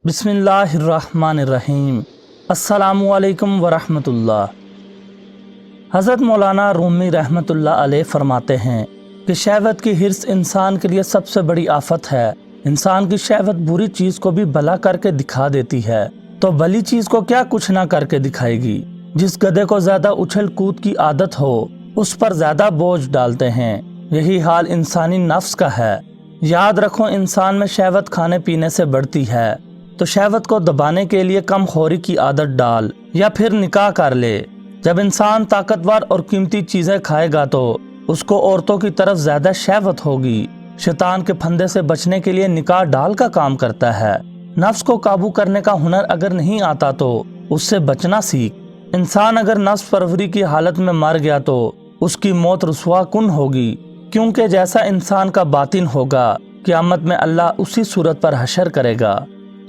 बिस्मिल्लाहिर्रहमानिर्रहीम। अस्सलामुअलैकुम वरहमतुल्लाह। हज़रत मौलाना रूमी रहमतुल्लाह अलैह फरमाते हैं कि शहवत की हिर्स इंसान के लिए सबसे बड़ी आफत है। इंसान की शहवत बुरी चीज़ को भी भला करके दिखा देती है, तो भली चीज़ को क्या कुछ ना करके दिखाएगी। जिस गधे को ज़्यादा उछल कूद की आदत हो, उस पर ज़्यादा बोझ डालते हैं। यही हाल इंसानी नफ्स का है। याद रखो, इंसान में शहवत खाने पीने से बढ़ती है, तो शहवत को दबाने के लिए कम खोरी की आदत डाल या फिर निकाह कर ले। जब इंसान ताकतवर और कीमती चीजें खाएगा तो उसको औरतों की तरफ ज्यादा शहवत होगी। शैतान के फंदे से बचने के लिए निकाह डाल का काम करता है। नफ्स को काबू करने का हुनर अगर नहीं आता तो उससे बचना सीख। इंसान अगर नफ्स परवरी की हालत में मर गया तो उसकी मौत रुसवा कुन होगी, क्योंकि जैसा इंसान का बातिन होगा, क़यामत में अल्लाह उसी सूरत पर हशर करेगा।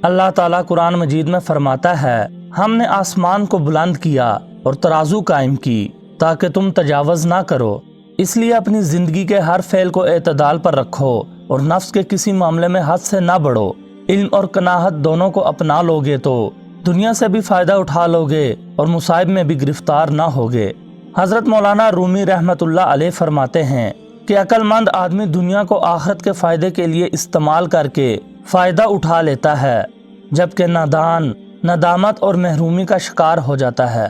अल्लाह ताला कुरान मजीद में फरमाता है, हमने आसमान को बुलंद किया और तराजू कायम की ताकि तुम तजावज़ ना करो। इसलिए अपनी ज़िंदगी के हर फ़ेल को एतदाल पर रखो और नफ्स के किसी मामले में हद से ना बढ़ो। इल्म और कनाहत दोनों को अपना लोगे तो दुनिया से भी फ़ायदा उठा लोगे और मुसाइब में भी गिरफ्तार ना होगे। हज़रत मौलाना रूमी रहमतुल्लाह अलैह फरमाते हैं कि अक्लमंद आदमी दुनिया को आखिरत के फ़ायदे के लिए इस्तेमाल करके फ़ायदा उठा लेता है, जबकि नादान नदामत और महरूमी का शिकार हो जाता है।